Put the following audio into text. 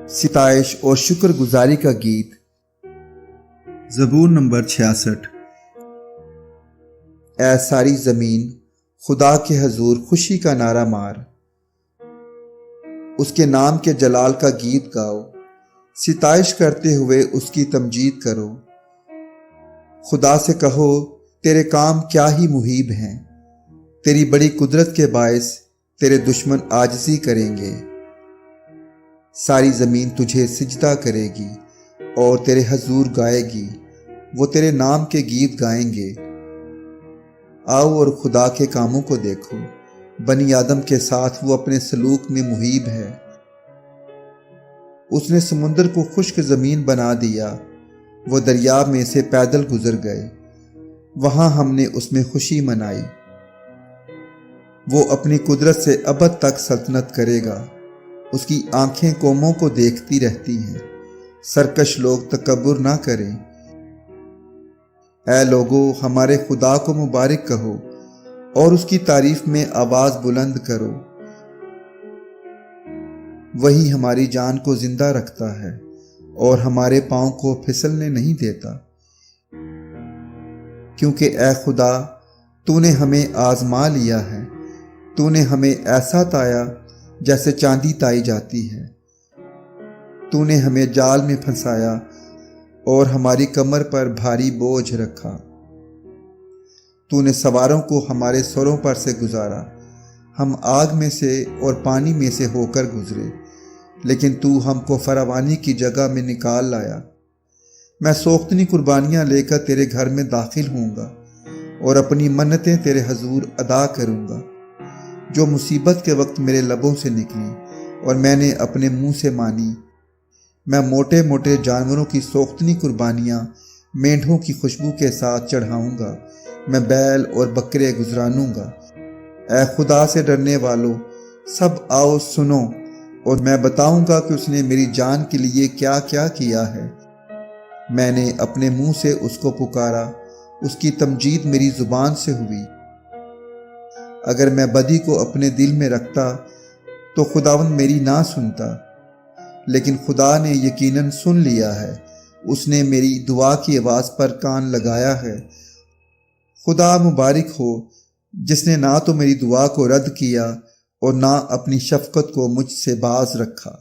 ستائش اور شکر گزاری کا گیت۔ زبور نمبر 66۔ اے ساری زمین خدا کے حضور خوشی کا نعرہ مار، اس کے نام کے جلال کا گیت گاؤ، ستائش کرتے ہوئے اس کی تمجید کرو۔ خدا سے کہو تیرے کام کیا ہی محیب ہیں، تیری بڑی قدرت کے باعث تیرے دشمن عاجزی کریں گے۔ ساری زمین تجھے سجدہ کرے گی اور تیرے حضور گائے گی، وہ تیرے نام کے گیت گائیں گے۔ آؤ اور خدا کے کاموں کو دیکھو، بنی آدم کے ساتھ وہ اپنے سلوک میں محیب ہے۔ اس نے سمندر کو خشک زمین بنا دیا، وہ دریا میں سے پیدل گزر گئے، وہاں ہم نے اس میں خوشی منائی۔ وہ اپنی قدرت سے ابد تک سلطنت کرے گا، اس کی آنکھیں قوموں کو دیکھتی رہتی ہیں۔ سرکش لوگ تکبر نہ کریں۔ اے لوگو ہمارے خدا کو مبارک کہو اور اس کی تعریف میں آواز بلند کرو۔ وہی ہماری جان کو زندہ رکھتا ہے اور ہمارے پاؤں کو پھسلنے نہیں دیتا۔ کیونکہ اے خدا تو نے ہمیں آزما لیا ہے، تو نے ہمیں ایسا تایا جیسے چاندی تائی جاتی ہے۔ تو نے ہمیں جال میں پھنسایا اور ہماری کمر پر بھاری بوجھ رکھا۔ تو نے سواروں کو ہمارے سروں پر سے گزارا، ہم آگ میں سے اور پانی میں سے ہو کر گزرے، لیکن تو ہم کو فراوانی کی جگہ میں نکال لایا۔ میں سوختنی قربانیاں لے کر تیرے گھر میں داخل ہوں گا اور اپنی منتیں تیرے حضور ادا کروں گا، جو مصیبت کے وقت میرے لبوں سے نکلی اور میں نے اپنے منہ سے مانی۔ میں موٹے موٹے جانوروں کی سوختنی قربانیاں مینڈھوں کی خوشبو کے ساتھ چڑھاؤں گا، میں بیل اور بکرے گزرانوں گا۔ اے خدا سے ڈرنے والوں سب آؤ سنو، اور میں بتاؤں گا کہ اس نے میری جان کے لیے کیا کیا کیا ہے۔ میں نے اپنے منہ سے اس کو پکارا، اس کی تمجید میری زبان سے ہوئی۔ اگر میں بدی کو اپنے دل میں رکھتا تو خداوند میری نہ سنتا، لیکن خدا نے یقیناً سن لیا ہے، اس نے میری دعا کی آواز پر کان لگایا ہے۔ خدا مبارک ہو جس نے نہ تو میری دعا کو رد کیا اور نہ اپنی شفقت کو مجھ سے باز رکھا۔